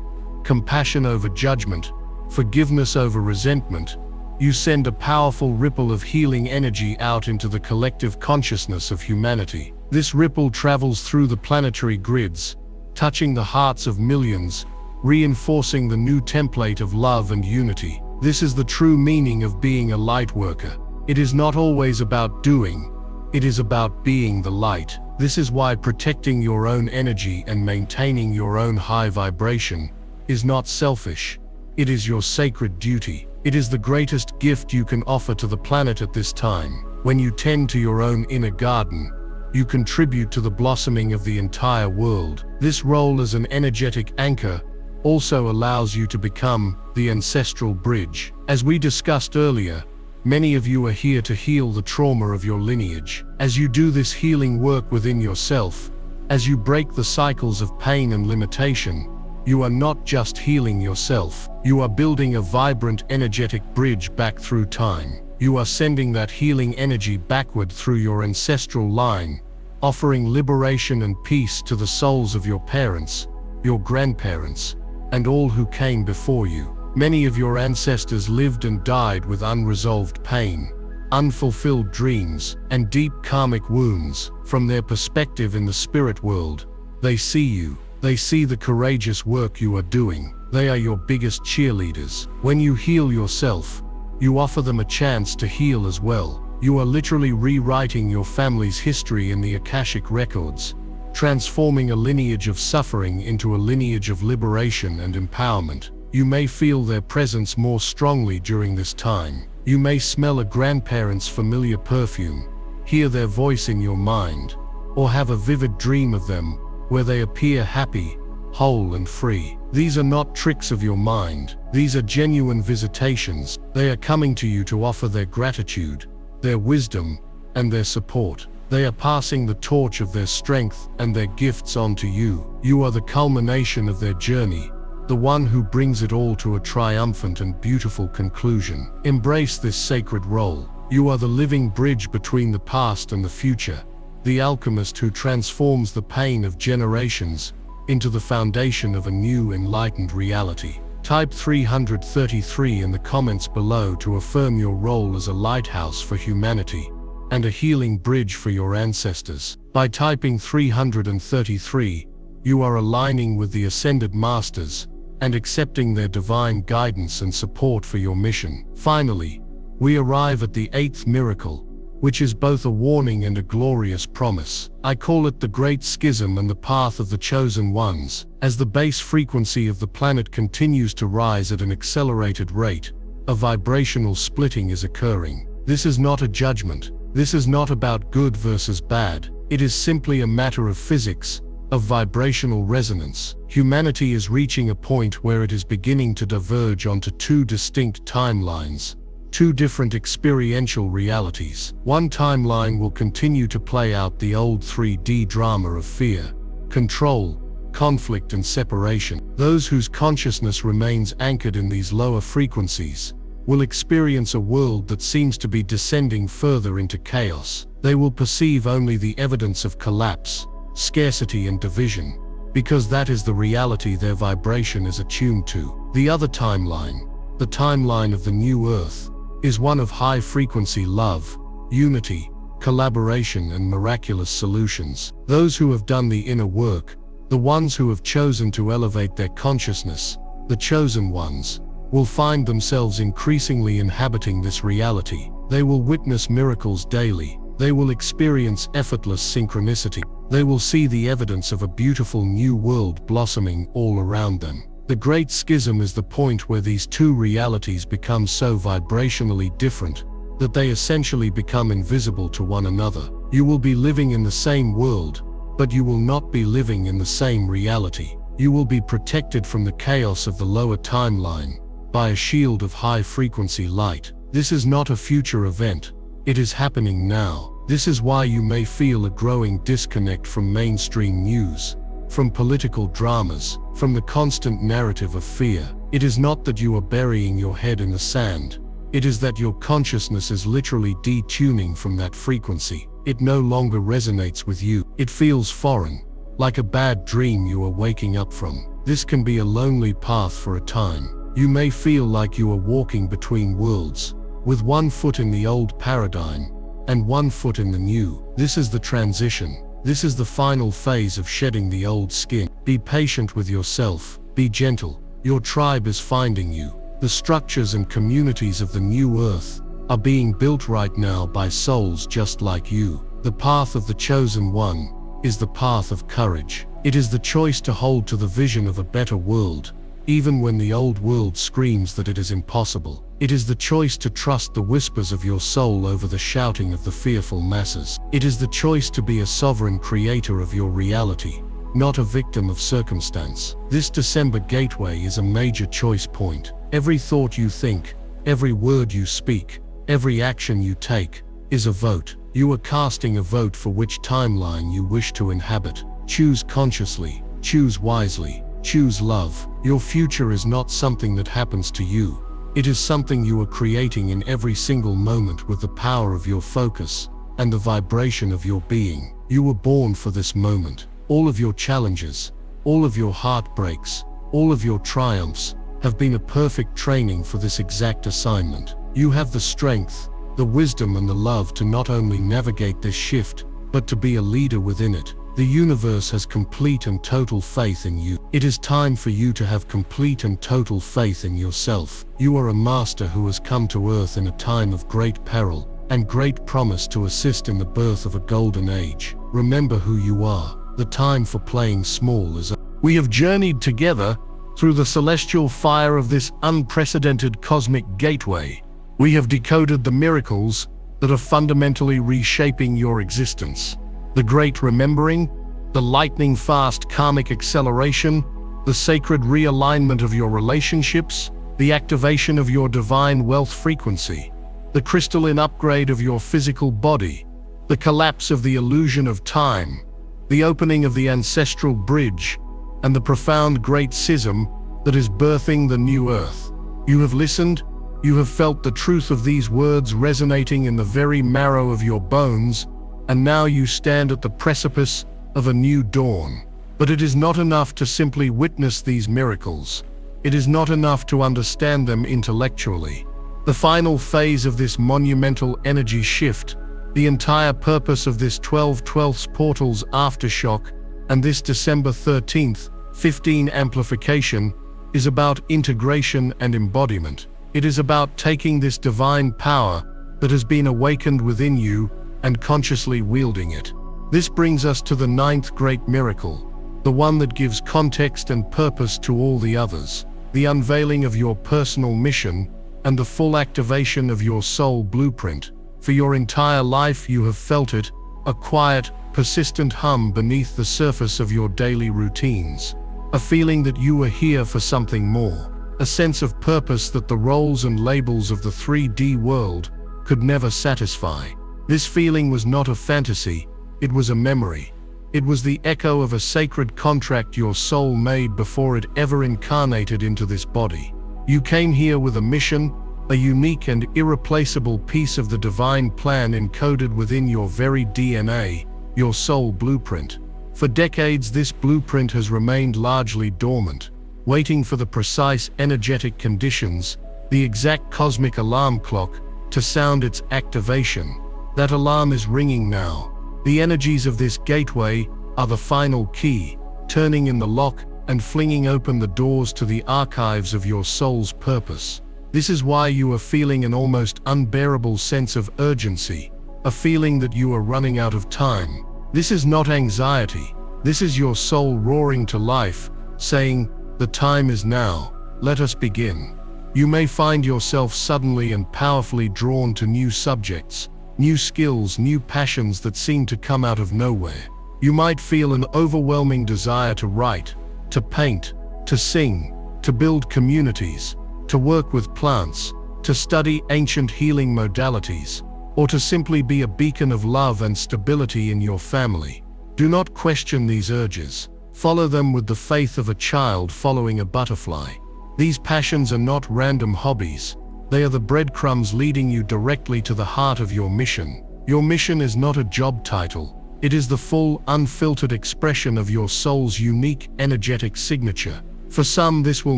[SPEAKER 1] compassion over judgment, forgiveness over resentment, you send a powerful ripple of healing energy out into the collective consciousness of humanity. This ripple travels through the planetary grids, touching the hearts of millions, reinforcing the new template of love and unity. This is the true meaning of being a light worker. It is not always about doing, it is about being the light. This is why protecting your own energy and maintaining your own high vibration is not selfish. It is your sacred duty. It is the greatest gift you can offer to the planet at this time. When you tend to your own inner garden, you contribute to the blossoming of the entire world. This role as an energetic anchor also allows you to become the ancestral bridge. As we discussed earlier, many of you are here to heal the trauma of your lineage. As you do this healing work within yourself, as you break the cycles of pain and limitation, you are not just healing yourself, you are building a vibrant, energetic bridge back through time. You are sending that healing energy backward through your ancestral line, offering liberation and peace to the souls of your parents, your grandparents, and all who came before you. Many of your ancestors lived and died with unresolved pain, unfulfilled dreams, and deep karmic wounds. From their perspective in the spirit world, they see you. They see the courageous work you are doing. They are your biggest cheerleaders. When you heal yourself, you offer them a chance to heal as well. You are literally rewriting your family's history in the Akashic records, transforming a lineage of suffering into a lineage of liberation and empowerment. You may feel their presence more strongly during this time. You may smell a grandparent's familiar perfume, hear their voice in your mind, or have a vivid dream of them where they appear happy, whole and free. These are not tricks of your mind. These are genuine visitations. They are coming to you to offer their gratitude, their wisdom, and their support. They are passing the torch of their strength and their gifts on to you. You are the culmination of their journey, the one who brings it all to a triumphant and beautiful conclusion. Embrace this sacred role. You are the living bridge between the past and the future, the alchemist who transforms the pain of generations into the foundation of a new enlightened reality. Type 333 in the comments below to affirm your role as a lighthouse for humanity and a healing bridge for your ancestors. By typing 333, you are aligning with the Ascended Masters and accepting their divine guidance and support for your mission. Finally, we arrive at the 8th miracle, which is both a warning and a glorious promise. I call it the Great Schism and the Path of the Chosen Ones. As the base frequency of the planet continues to rise at an accelerated rate, a vibrational splitting is occurring. This is not a judgment. This is not about good versus bad. It is simply a matter of physics, of vibrational resonance. Humanity is reaching a point where it is beginning to diverge onto 2 distinct timelines, 2 different experiential realities. One timeline will continue to play out the old 3D drama of fear, control, conflict and separation. Those whose consciousness remains anchored in these lower frequencies will experience a world that seems to be descending further into chaos. They will perceive only the evidence of collapse, scarcity and division, because that is the reality their vibration is attuned to. The other timeline, the timeline of the new earth, is one of high-frequency love, unity, collaboration, and miraculous solutions. Those who have done the inner work, the ones who have chosen to elevate their consciousness, the chosen ones, will find themselves increasingly inhabiting this reality. They will witness miracles daily. They will experience effortless synchronicity. They will see the evidence of a beautiful new world blossoming all around them. The great schism is the point where these two realities become so vibrationally different that they essentially become invisible to one another. You will be living in the same world, but you will not be living in the same reality. You will be protected from the chaos of the lower timeline by a shield of high-frequency light. This is not a future event. It is happening now. This is why you may feel a growing disconnect from mainstream news, from political dramas, from the constant narrative of fear. It is not that you are burying your head in the sand. It is that your consciousness is literally detuning from that frequency. It no longer resonates with you. It feels foreign, like a bad dream you are waking up from. This can be a lonely path for a time. You may feel like you are walking between worlds, with one foot in the old paradigm and one foot in the new. This is the transition. This is the final phase of shedding the old skin. Be patient with yourself. Be gentle. Your tribe is finding you. The structures and communities of the new earth are being built right now by souls just like you. The path of the chosen one is the path of courage. It is the choice to hold to the vision of a better world, even when the old world screams that it is impossible. It is the choice to trust the whispers of your soul over the shouting of the fearful masses. It is the choice to be a sovereign creator of your reality, not a victim of circumstance. This December gateway is a major choice point. Every thought you think, every word you speak, every action you take, is a vote. You are casting a vote for which timeline you wish to inhabit. Choose consciously, choose wisely, choose love. Your future is not something that happens to you. It is something you are creating in every single moment with the power of your focus and the vibration of your being. You were born for this moment. All of your challenges, all of your heartbreaks, all of your triumphs have been a perfect training for this exact assignment. You have the strength, the wisdom, and the love to not only navigate this shift, but to be a leader within it. The universe has complete and total faith in you. It is time for you to have complete and total faith in yourself. You are a master who has come to earth in a time of great peril and great promise to assist in the birth of a golden age. Remember who you are. The time for playing small is over. We have journeyed together through the celestial fire of this unprecedented cosmic gateway. We have decoded the miracles that are fundamentally reshaping your existence. The great remembering, the lightning-fast karmic acceleration, the sacred realignment of your relationships, the activation of your divine wealth frequency, the crystalline upgrade of your physical body, the collapse of the illusion of time, the opening of the ancestral bridge, and the profound great schism that is birthing the new earth. You have listened, you have felt the truth of these words resonating in the very marrow of your bones, and now you stand at the precipice of a new dawn. But it is not enough to simply witness these miracles. It is not enough to understand them intellectually. The final phase of this monumental energy shift, the entire purpose of this 12/12 portal's aftershock, and this December 13th, 15 amplification, is about integration and embodiment. It is about taking this divine power that has been awakened within you and consciously wielding it. This brings us to the 9th great miracle, the one that gives context and purpose to all the others, the unveiling of your personal mission and the full activation of your soul blueprint. For your entire life you have felt it, a quiet, persistent hum beneath the surface of your daily routines, a feeling that you are here for something more, a sense of purpose that the roles and labels of the 3D world could never satisfy. This feeling was not a fantasy, it was a memory. It was the echo of a sacred contract your soul made before it ever incarnated into this body. You came here with a mission, a unique and irreplaceable piece of the divine plan encoded within your very DNA, your soul blueprint. For decades, this blueprint has remained largely dormant, waiting for the precise energetic conditions, the exact cosmic alarm clock, to sound its activation. That alarm is ringing now. The energies of this gateway are the final key, turning in the lock and flinging open the doors to the archives of your soul's purpose. This is why you are feeling an almost unbearable sense of urgency, a feeling that you are running out of time. This is not anxiety. This is your soul roaring to life, saying, "The time is now. Let us begin." You may find yourself suddenly and powerfully drawn to new subjects, new skills, new passions that seem to come out of nowhere. You might feel an overwhelming desire to write, to paint, to sing, to build communities, to work with plants, to study ancient healing modalities, or to simply be a beacon of love and stability in your family. Do not question these urges. Follow them with the faith of a child following a butterfly. These passions are not random hobbies. They are the breadcrumbs leading you directly to the heart of your mission. Your mission is not a job title. It is the full, unfiltered expression of your soul's unique energetic signature. For some, this will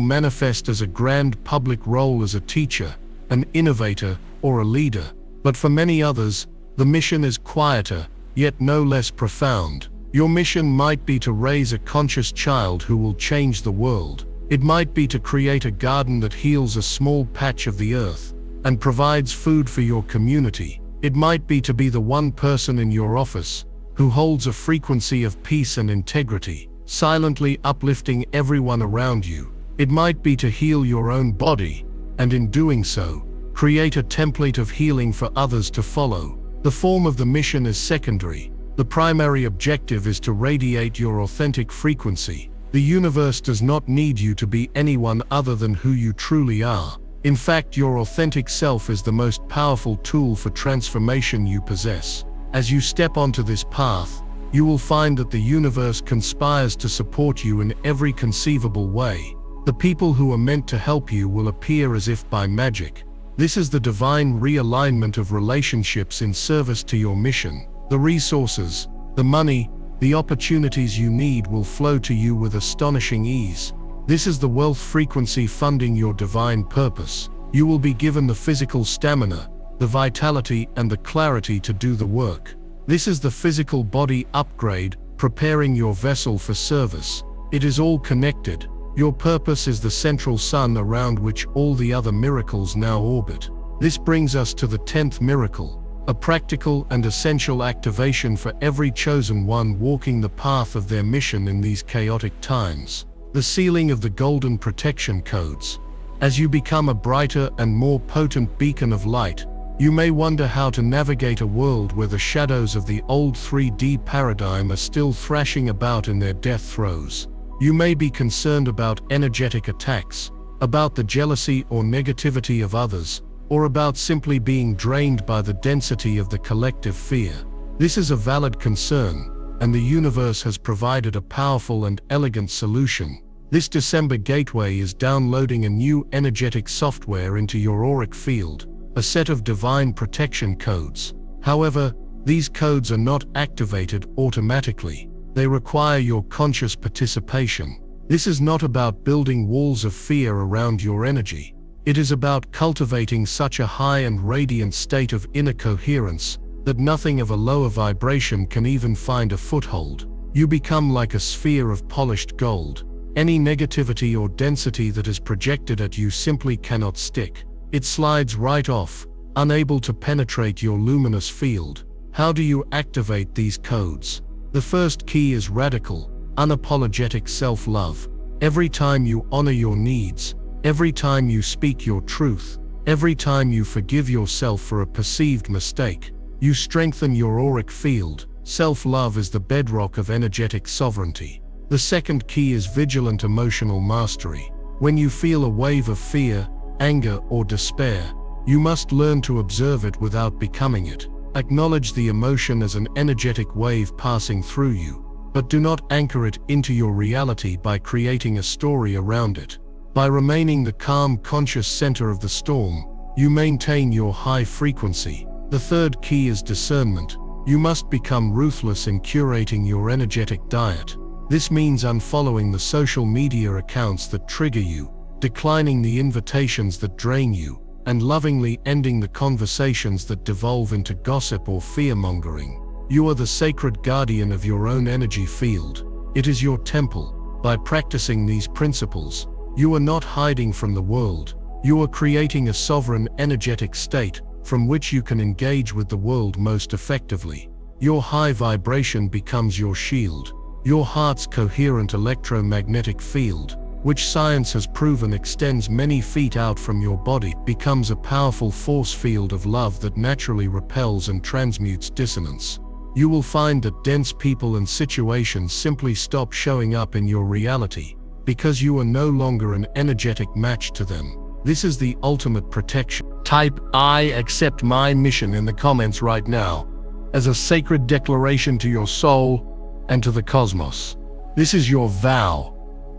[SPEAKER 1] manifest as a grand public role as a teacher, an innovator, or a leader. But for many others, the mission is quieter, yet no less profound. Your mission might be to raise a conscious child who will change the world. It might be to create a garden that heals a small patch of the earth and provides food for your community. It might be to be the one person in your office who holds a frequency of peace and integrity, silently uplifting everyone around you. It might be to heal your own body, and in doing so, create a template of healing for others to follow. The form of the mission is secondary. The primary objective is to radiate your authentic frequency. The universe does not need you to be anyone other than who you truly are. In fact, your authentic self is the most powerful tool for transformation you possess. As you step onto this path, you will find that the universe conspires to support you in every conceivable way. The people who are meant to help you will appear as if by magic. This is the divine realignment of relationships in service to your mission. The resources, the money, the opportunities you need will flow to you with astonishing ease. This is the wealth frequency funding your divine purpose. You will be given the physical stamina, the vitality, and the clarity to do the work. This is the physical body upgrade, preparing your vessel for service. It is all connected. Your purpose is the central sun around which all the other miracles now orbit. This brings us to the 10th miracle, a practical and essential activation for every chosen one walking the path of their mission in these chaotic times. The sealing of the golden protection codes. As you become a brighter and more potent beacon of light, you may wonder how to navigate a world where the shadows of the old 3D paradigm are still thrashing about in their death throes. You may be concerned about energetic attacks, about the jealousy or negativity of others, or about simply being drained by the density of the collective fear. This is a valid concern, and the universe has provided a powerful and elegant solution. This December gateway is downloading a new energetic software into your auric field, a set of divine protection codes. However, these codes are not activated automatically. They require your conscious participation. This is not about building walls of fear around your energy. It is about cultivating such a high and radiant state of inner coherence that nothing of a lower vibration can even find a foothold. You become like a sphere of polished gold. Any negativity or density that is projected at you simply cannot stick. It slides right off, unable to penetrate your luminous field. How do you activate these codes? The first key is radical, unapologetic self-love. Every time you honor your needs, every time you speak your truth, every time you forgive yourself for a perceived mistake, you strengthen your auric field. Self-love is the bedrock of energetic sovereignty. The second key is vigilant emotional mastery. When you feel a wave of fear, anger, or despair, you must learn to observe it without becoming it. Acknowledge the emotion as an energetic wave passing through you, but do not anchor it into your reality by creating a story around it. By remaining the calm, conscious center of the storm, you maintain your high frequency. The third key is discernment. You must become ruthless in curating your energetic diet. This means unfollowing the social media accounts that trigger you, declining the invitations that drain you, and lovingly ending the conversations that devolve into gossip or fear-mongering. You are the sacred guardian of your own energy field. It is your temple. By practicing these principles, you are not hiding from the world. You are creating a sovereign energetic state from which you can engage with the world most effectively. Your high vibration becomes your shield. Your heart's coherent electromagnetic field, which science has proven extends many feet out from your body, becomes a powerful force field of love that naturally repels and transmutes dissonance. You will find that dense people and situations simply stop showing up in your reality because you are no longer an energetic match to them. This is the ultimate protection. Type "I accept my mission" in the comments right now as a sacred declaration to your soul and to the cosmos. This is your vow.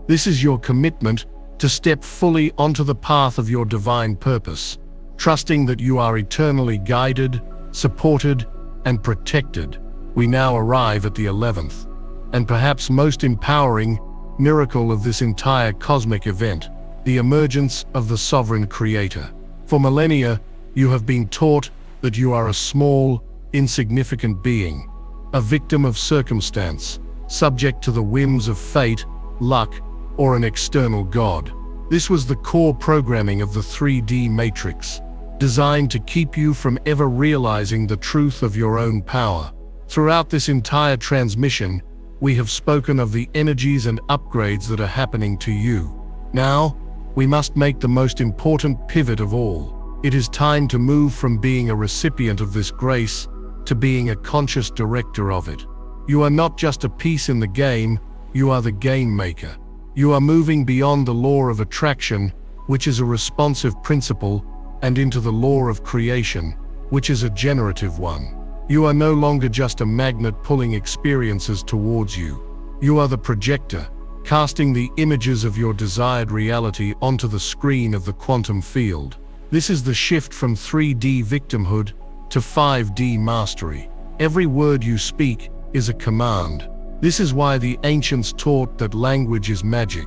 [SPEAKER 1] This is your commitment to step fully onto the path of your divine purpose, trusting that you are eternally guided, supported, and protected. We now arrive at the 11th, and perhaps most empowering, miracle of this entire cosmic event, the emergence of the sovereign creator. For millennia, you have been taught that you are a small, insignificant being, a victim of circumstance, subject to the whims of fate, luck, or an external god. This was the core programming of the 3D matrix, designed to keep you from ever realizing the truth of your own power. Throughout this entire transmission, we have spoken of the energies and upgrades that are happening to you. Now, we must make the most important pivot of all. It is time to move from being a recipient of this grace to being a conscious director of it. You are not just a piece in the game, you are the game maker. You are moving beyond the law of attraction, which is a responsive principle, and into the law of creation, which is a generative one. You are no longer just a magnet pulling experiences towards you. You are the projector, casting the images of your desired reality onto the screen of the quantum field. This is the shift from 3D victimhood to 5D mastery. Every word you speak is a command. This is why the ancients taught that language is magic.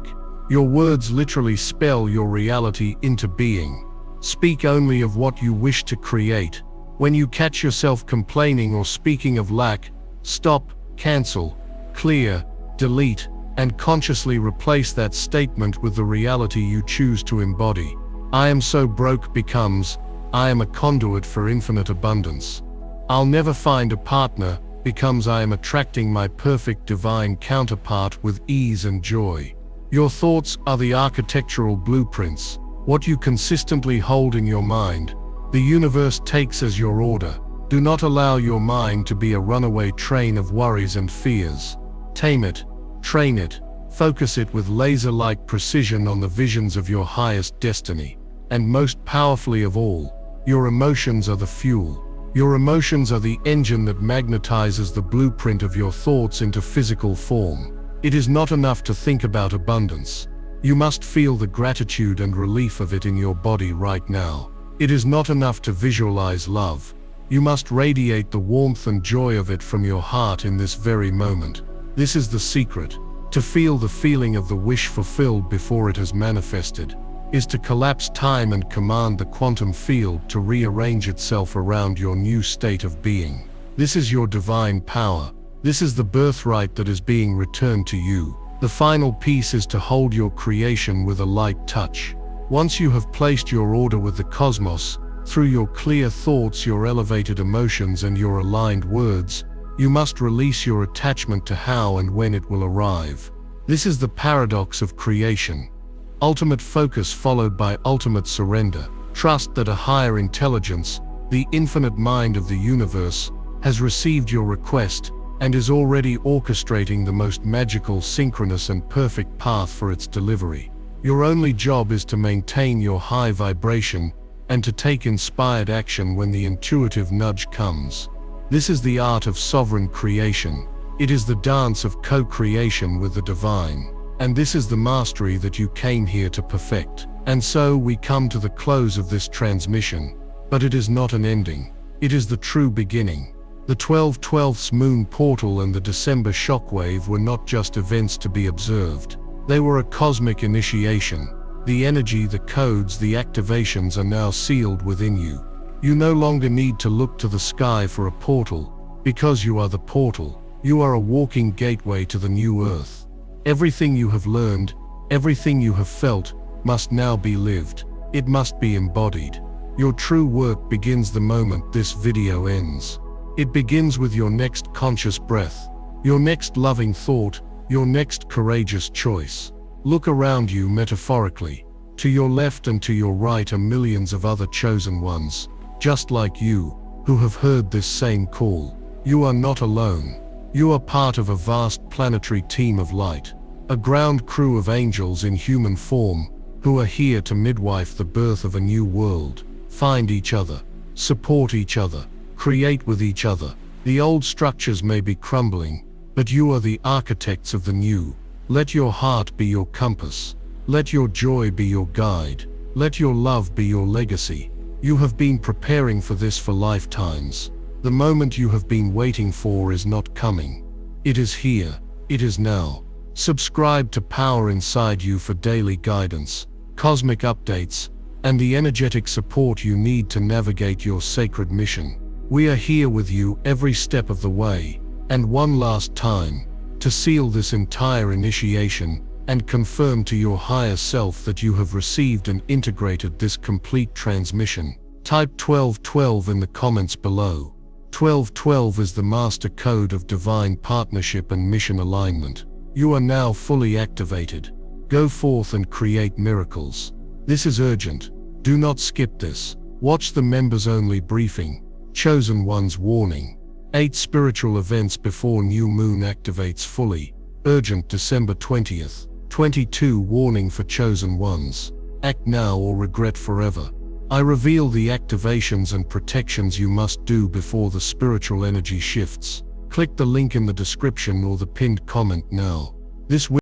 [SPEAKER 1] Your words literally spell your reality into being. Speak only of what you wish to create. When you catch yourself complaining or speaking of lack, stop, cancel, clear, delete, and consciously replace that statement with the reality you choose to embody. "I am so broke" becomes, "I am a conduit for infinite abundance." "I'll never find a partner" becomes, "I am attracting my perfect divine counterpart with ease and joy." Your thoughts are the architectural blueprints, what you consistently hold in your mind. The universe takes as your order. Do not allow your mind to be a runaway train of worries and fears. Tame it, train it, focus it with laser-like precision on the visions of your highest destiny. And most powerfully of all, your emotions are the fuel. Your emotions are the engine that magnetizes the blueprint of your thoughts into physical form. It is not enough to think about abundance. You must feel the gratitude and relief of it in your body right now. It is not enough to visualize love. You must radiate the warmth and joy of it from your heart in this very moment. This is the secret. To feel the feeling of the wish fulfilled before it has manifested is to collapse time and command the quantum field to rearrange itself around your new state of being. This is your divine power. This is the birthright that is being returned to you. The final piece is to hold your creation with a light touch. Once you have placed your order with the cosmos, through your clear thoughts, your elevated emotions, and your aligned words, you must release your attachment to how and when it will arrive. This is the paradox of creation. Ultimate focus followed by ultimate surrender. Trust that a higher intelligence, the infinite mind of the universe, has received your request and is already orchestrating the most magical, synchronous, and perfect path for its delivery. Your only job is to maintain your high vibration and to take inspired action when the intuitive nudge comes. This is the art of sovereign creation. It is the dance of co-creation with the divine. And this is the mastery that you came here to perfect. And so we come to the close of this transmission. But it is not an ending. It is the true beginning. The 12/12 moon portal and the December shockwave were not just events to be observed. They were a cosmic initiation. The energy, the codes, the activations are now sealed within you. You no longer need to look to the sky for a portal, because you are the portal. You are a walking gateway to the new earth. Everything you have learned, everything you have felt, must now be lived. It must be embodied. Your true work begins the moment this video ends. It begins with your next conscious breath, your next loving thought, your next courageous choice. Look around you metaphorically. To your left and to your right are millions of other chosen ones, just like you, who have heard this same call. You are not alone. You are part of a vast planetary team of light, a ground crew of angels in human form, who are here to midwife the birth of a new world. Find each other, support each other, create with each other. The old structures may be crumbling, but you are the architects of the new. Let your heart be your compass. Let your joy be your guide. Let your love be your legacy. You have been preparing for this for lifetimes. The moment you have been waiting for is not coming. It is here. It is now. Subscribe to Power Inside You for daily guidance, cosmic updates, and the energetic support you need to navigate your sacred mission. We are here with you every step of the way, and one last time, to seal this entire initiation and confirm to your higher self that you have received and integrated this complete transmission. Type 1212 in the comments below. 1212 is the master code of divine partnership and mission alignment. You are now fully activated. Go forth and create miracles. This is urgent. Do not skip this. Watch the members-only briefing. Chosen One's warning. 8 spiritual events before new moon activates fully. Urgent December 20th. 22 warning for chosen ones. Act now or regret forever. I reveal the activations and protections you must do before the spiritual energy shifts. Click the link in the description or the pinned comment now. This